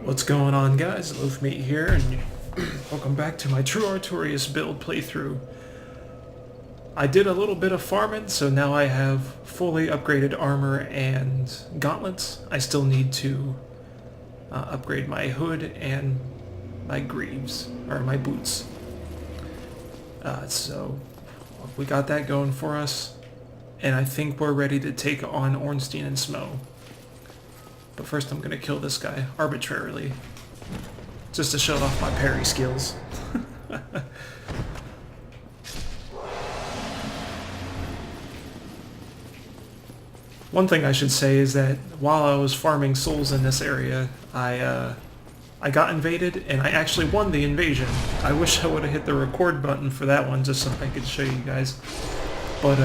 What's going on, guys? Loafmeat here, and welcome back to my True Artorias build playthrough. I did a little bit of farming, so now I have fully upgraded armor and gauntlets. I still need to upgrade my hood and my greaves, or my boots. So we got that going for us, and I think we're ready to take on Ornstein and Smo. But first I'm going to kill this guy arbitrarily, just to show off my parry skills. One thing I should say is that while I was farming souls in this area, I got invaded, and I actually won the invasion. I wish I would have hit the record button for that one just so I could show you guys. But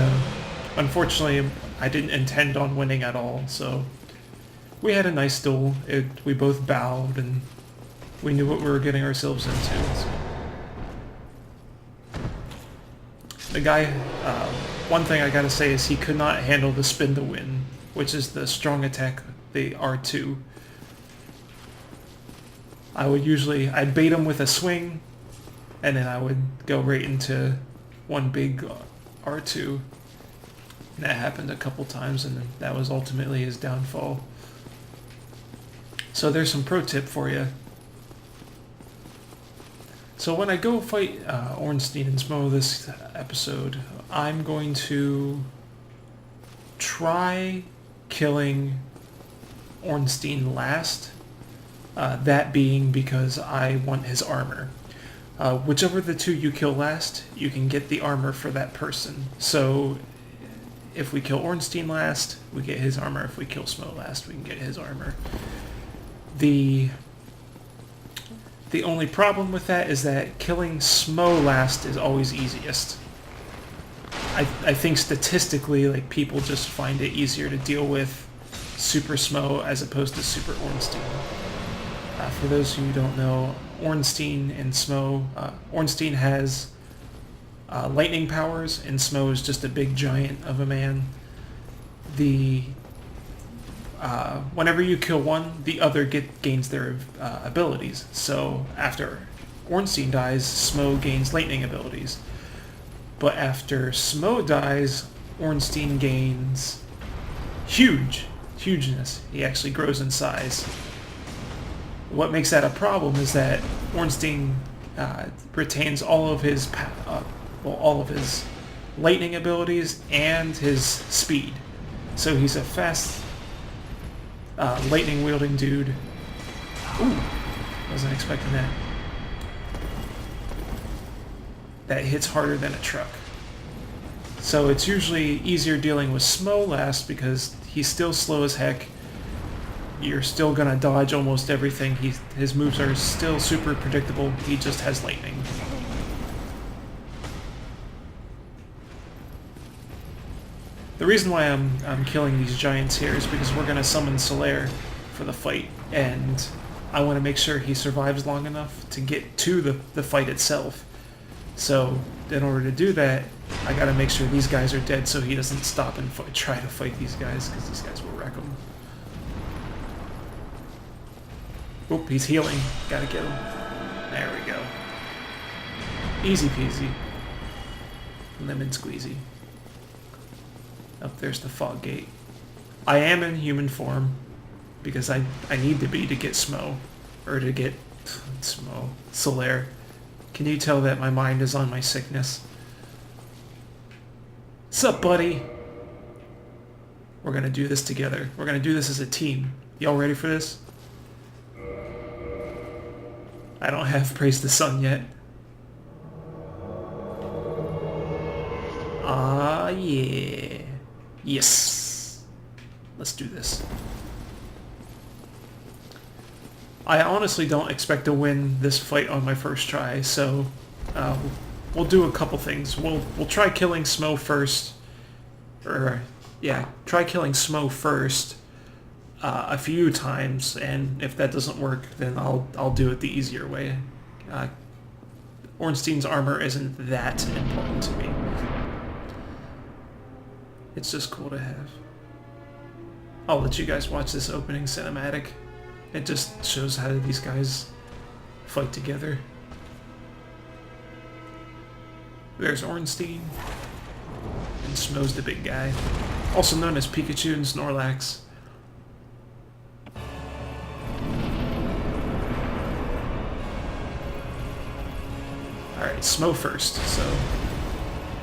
unfortunately, I didn't intend on winning at all, so we had a nice duel. We both bowed, and we knew what we were getting ourselves into. So. The guy, one thing I gotta say is he could not handle the spin to win, which is the strong attack, the R2. I'd bait him with a swing, and then I would go right into one big R2. And that happened a couple times, and that was ultimately his downfall. So there's some pro tip for you. So when I go fight Ornstein and Smo this episode, I'm going to try killing Ornstein last. That being because I want his armor. Whichever the two you kill last, you can get the armor for that person. So if we kill Ornstein last, we get his armor. If we kill Smo last, we can get his armor. The only problem with that is that killing Smo last is always easiest. I think statistically, like, people just find it easier to deal with Super Smo as opposed to Super Ornstein. For those who don't know, Ornstein and Smo, Ornstein has lightning powers, and Smo is just a big giant of a man. Whenever you kill one, the other gains their abilities. So after Ornstein dies, Smo gains lightning abilities. But after Smo dies, Ornstein gains hugeness. He actually grows in size. What makes that a problem is that Ornstein retains all of his lightning abilities and his speed. So he's a fast lightning wielding dude. Ooh, wasn't expecting that. That hits harder than a truck. So it's usually easier dealing with Smo last because he's still slow as heck. You're still gonna dodge almost everything. His moves are still super predictable. He just has lightning. The reason why I'm killing these giants here is because we're gonna summon Solaire for the fight, and I want to make sure he survives long enough to get to the fight itself. So in order to do that, I gotta make sure these guys are dead so he doesn't stop and try to fight these guys, because these guys will wreck him. Oop, he's healing. Gotta get him. There we go. Easy peasy. Lemon squeezy. Up there's the fog gate. I am in human form because I need to be to get Smo, or to get Solaire. Can you tell that my mind is on my sickness? Sup, buddy? We're gonna do this together. We're gonna do this as a team. Y'all ready for this? I don't have Praise the Sun yet. Ah, yeah. Yes. Let's do this. I honestly don't expect to win this fight on my first try, so we'll do a couple things. We'll try killing Smo first. Try killing Smo first a few times, and if that doesn't work, then I'll do it the easier way. Ornstein's armor isn't that important to me. It's just cool to have. I'll let you guys watch this opening cinematic. It just shows how these guys fight together. There's Ornstein. And Smo's the big guy. Also known as Pikachu and Snorlax. Alright, Smo first, so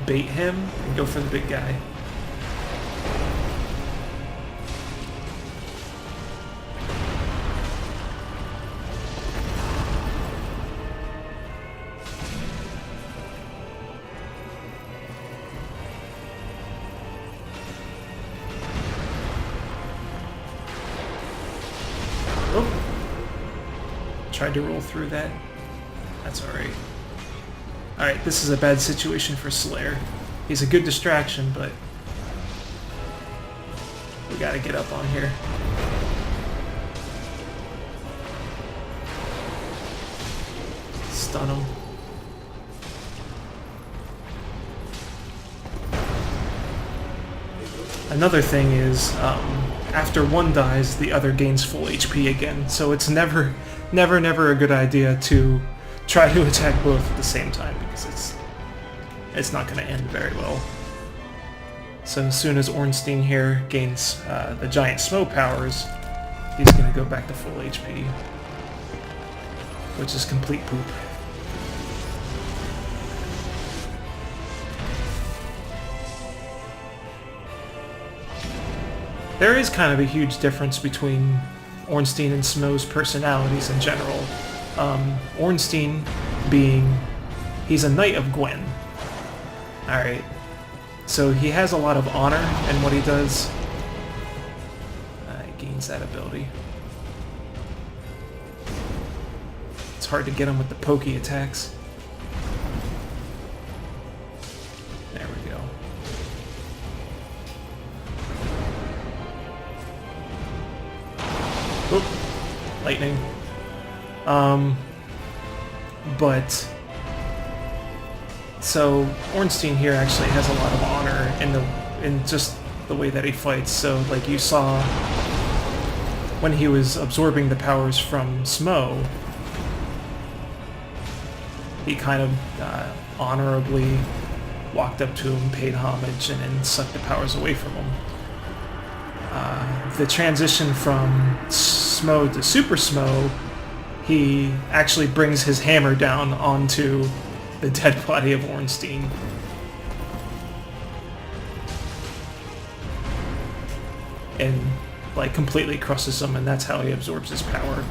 bait him and go for the big guy. Oh! Tried to roll through that. That's alright. Alright, this is a bad situation for Slayer. He's a good distraction, but we gotta get up on here. Stun him. Another thing is, after one dies, the other gains full HP again, so it's never a good idea to try to attack both at the same time, because it's not going to end very well. So as soon as Ornstein here gains the giant Smo powers, he's going to go back to full HP, which is complete poop. There is kind of a huge difference between Ornstein and Smo's personalities in general. Ornstein being... he's a Knight of Gwen. Alright. So he has a lot of honor in what he does. He gains that ability. It's hard to get him with the pokey attacks. There we go. Oop. Lightning. But so Ornstein here actually has a lot of honor in just the way that he fights. So like you saw when he was absorbing the powers from Smo, he kind of honorably walked up to him, paid homage, and then sucked the powers away from him. The transition from Smo to Super Smo, he actually brings his hammer down onto the dead body of Ornstein. And, like, completely crushes him, and that's how he absorbs his power.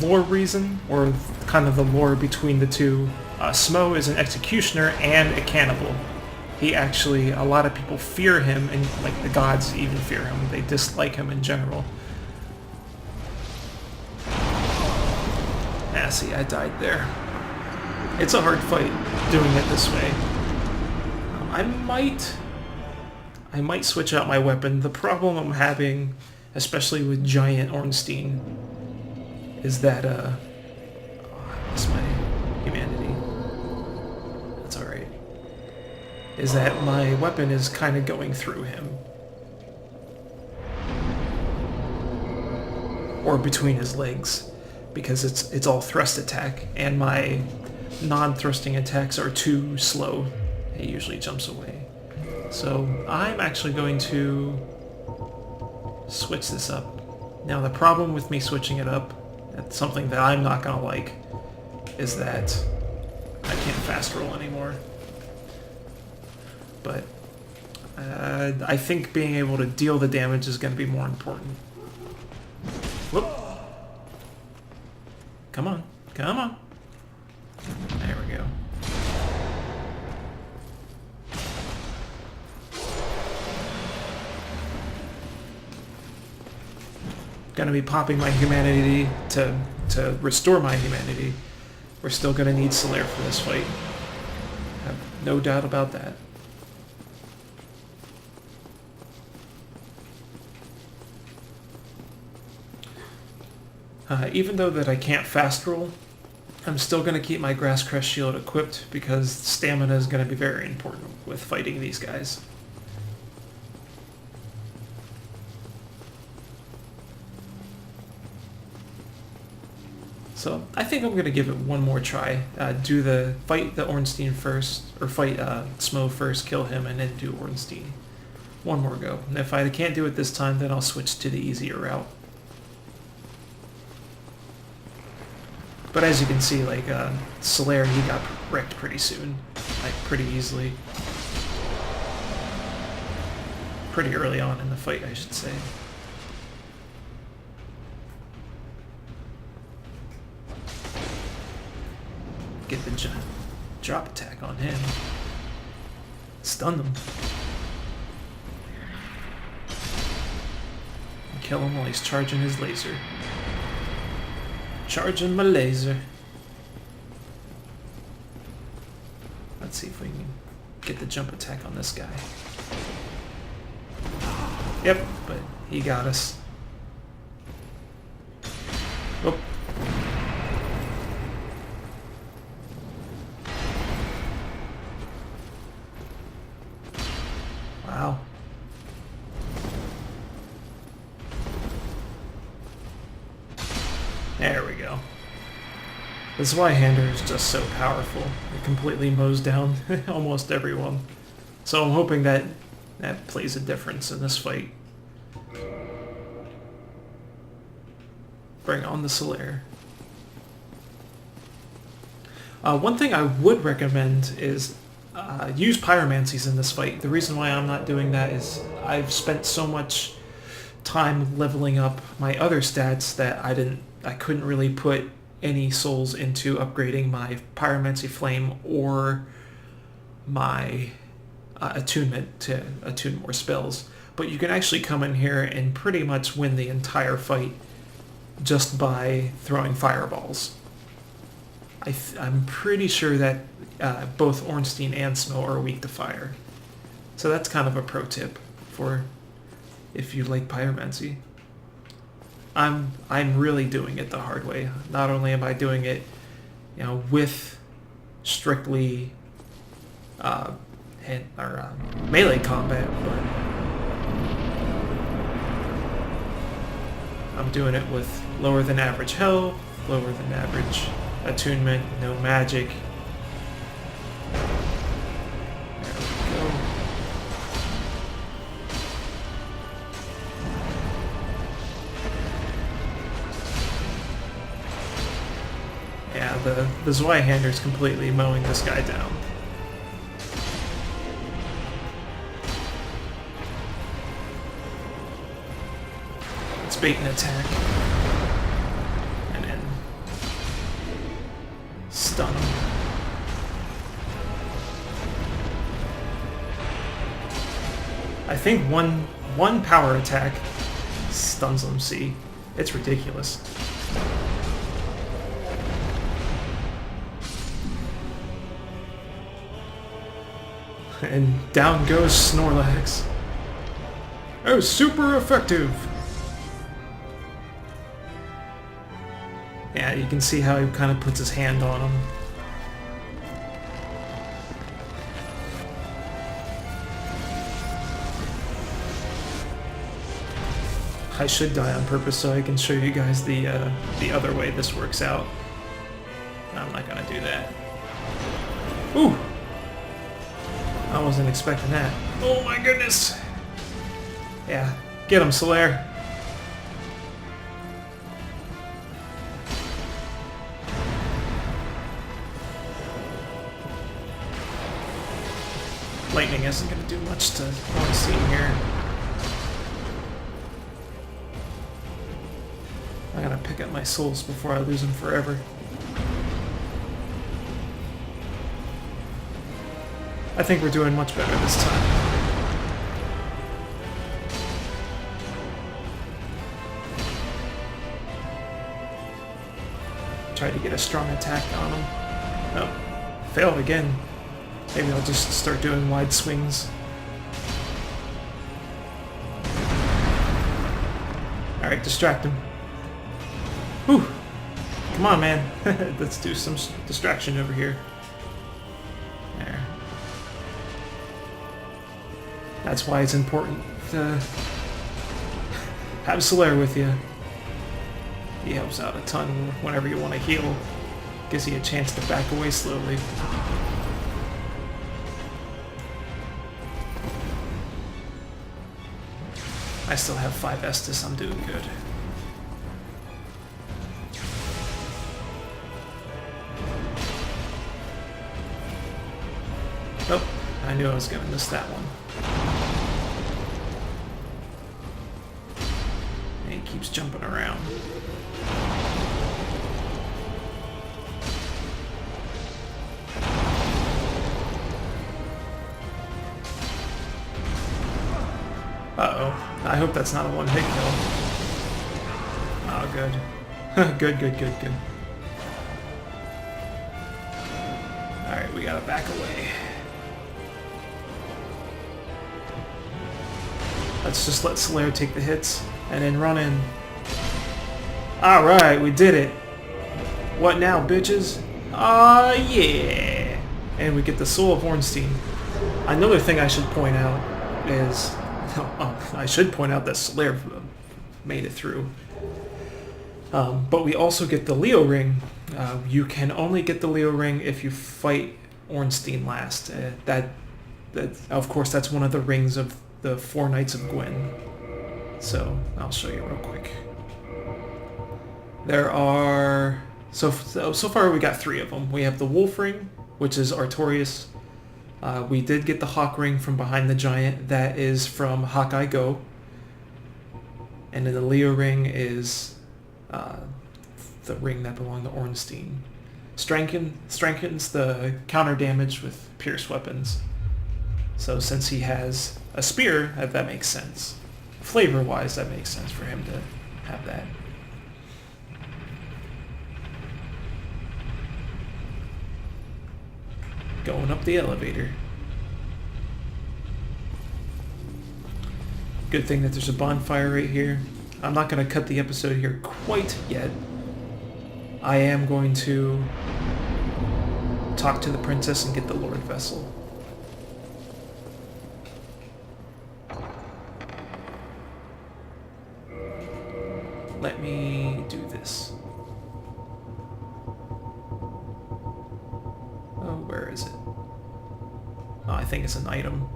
Lore reason, or kind of the lore between the two, Smo is an executioner and a cannibal. He actually, a lot of people fear him, and like the gods even fear him. They dislike him in general. Ah, see, I died there. It's a hard fight doing it this way. I might switch out my weapon. The problem I'm having, especially with Giant Ornstein, is that, I lost my humanity. That's alright. Is that my weapon is kind of going through him. Or between his legs. Because it's all thrust attack, and my non-thrusting attacks are too slow. He usually jumps away. So I'm actually going to switch this up. Now the problem with me switching it up, that's something that I'm not gonna like, is that I can't fast roll anymore. But I think being able to deal the damage is going to be more important. Whoop. Come on. Come on. There we go. Gonna be popping my humanity to restore my humanity. We're still gonna need Slayer for this fight. I have no doubt about that. Even though that I can't fast roll, I'm still going to keep my Grass Crest Shield equipped because stamina is going to be very important with fighting these guys. So I think I'm gonna give it one more try. Do the fight the Ornstein first, or fight Smo first, kill him, and then do Ornstein. One more go. And if I can't do it this time, then I'll switch to the easier route. But as you can see, like Solaire, he got wrecked pretty soon, like pretty easily. Pretty early on in the fight, I should say. Get the drop attack on him. Stun them. And kill him while he's charging his laser. Charging my laser. Let's see if we can get the jump attack on this guy. Yep, but he got us. Oh. Wow. There we go. The Zweihander is just so powerful. It completely mows down almost everyone. So I'm hoping that that plays a difference in this fight. Bring on the Solaire. One thing I would recommend is use pyromancies in this fight. The reason why I'm not doing that is I've spent so much time leveling up my other stats that I couldn't really put any souls into upgrading my pyromancy flame or my attunement to attune more spells. But you can actually come in here and pretty much win the entire fight just by throwing fireballs. I'm pretty sure that both Ornstein and Smo are weak to fire. So that's kind of a pro tip for if you like pyromancy. I'm really doing it the hard way. Not only am I doing it, with strictly melee combat, but I'm doing it with lower than average health, lower than average attunement, no magic. There we go. Yeah, the Zweihander's completely mowing this guy down. Let's bait an attack. And then stun him. I think one power attack stuns him, see? It's ridiculous. And down goes Snorlax. Oh, super effective! Yeah, you can see how he kind of puts his hand on him. I should die on purpose so I can show you guys the other way this works out. I'm not gonna do that. Ooh! I wasn't expecting that. Oh my goodness! Yeah, get him, Solaire. Lightning isn't going to do much to Ornstein here. I gotta pick up my souls before I lose them forever. I think we're doing much better this time. Tried to get a strong attack on him. Oh, failed again. Maybe I'll just start doing wide swings. Alright, distract him. Whew! Come on, man. Let's do some distraction over here. There. That's why it's important to have Solaire with you. He helps out a ton whenever you want to heal. Gives you a chance to back away slowly. I still have 5 Estus, I'm doing good. Oh, I knew I was gonna miss that one. And he keeps jumping around. Uh-oh. I hope that's not a one-hit kill. Oh, good. Good, good, good, good. Alright, we gotta back away. Let's just let Slayer take the hits, and then run in. Alright, we did it. What now, bitches? Ah, yeah! And we get the Soul of Ornstein. Another thing I should point out is... I should point out that Slayer made it through. But we also get the Leo Ring. You can only get the Leo Ring if you fight Ornstein last. That, of course, that's one of the rings of the 4 Knights of Gwyn. So, I'll show you real quick. There are... So far we got 3 of them. We have the Wolf Ring, which is Artorias. We did get the Hawk Ring from behind the giant. That is from Hawkeye Go. And then the Leo Ring is the ring that belonged to Ornstein. Strengthens the counter damage with pierced weapons. So since he has a spear, that makes sense. Flavor-wise, that makes sense for him to have that. Going up the elevator. Good thing that there's a bonfire right here. I'm not going to cut the episode here quite yet. I am going to talk to the princess and get the Lord Vessel. Let me do this. Oh, where is it? Oh, I think it's an item.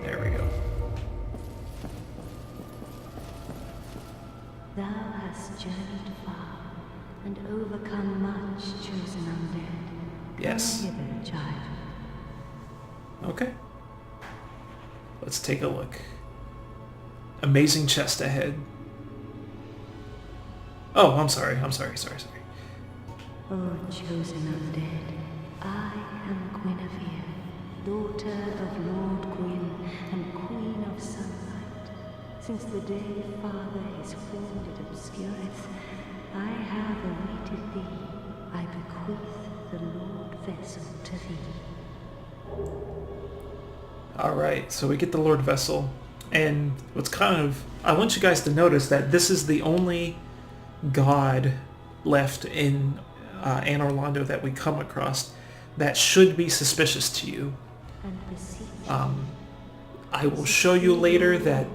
There we go. Thou hast journeyed far and overcome much, chosen undead. Yes. Come hither, child. Okay. Let's take a look. Amazing chest ahead. Oh, I'm sorry. Sorry. O chosen undead, I am Guinevere, daughter of Lord Gwyn and Queen of Sunlight. Since the day Father his friend it obscureth, I have awaited thee. I bequeath the Lord Vessel to thee. Alright, so we get the Lord Vessel. And what's kind of... I want you guys to notice that this is the only god left in Anor Londo that we come across that should be suspicious to you. I will show you later that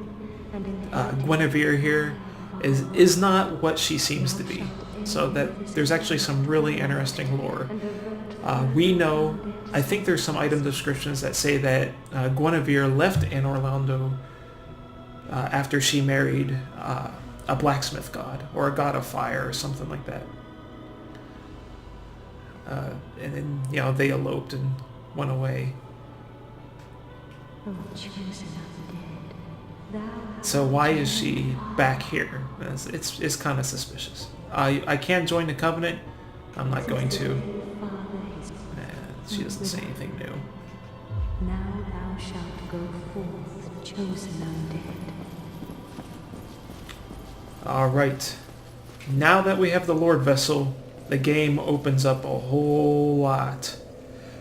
Guinevere here is not what she seems to be. So that there's actually some really interesting lore. We know, I think there's some item descriptions that say that Guinevere left Anor Londo after she married a blacksmith god, or a god of fire, or something like that. And then, you know, they eloped and went away. So why is she back here? It's kind of suspicious. I can join the Covenant. I'm not going to. She doesn't say anything new. Now thou shalt go forth, chosen undead. Alright. Now that we have the Lord Vessel, the game opens up a whole lot.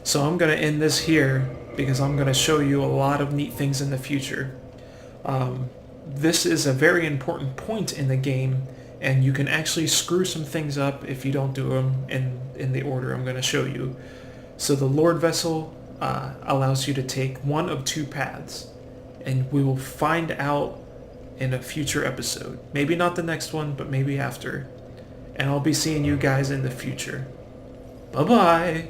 So I'm going to end this here because I'm going to show you a lot of neat things in the future. This is a very important point in the game, and you can actually screw some things up if you don't do them in the order I'm going to show you. So the Lord Vessel allows you to take one of 2 paths, and we will find out in a future episode. Maybe not the next one, but maybe after. And I'll be seeing you guys in the future. Bye-bye!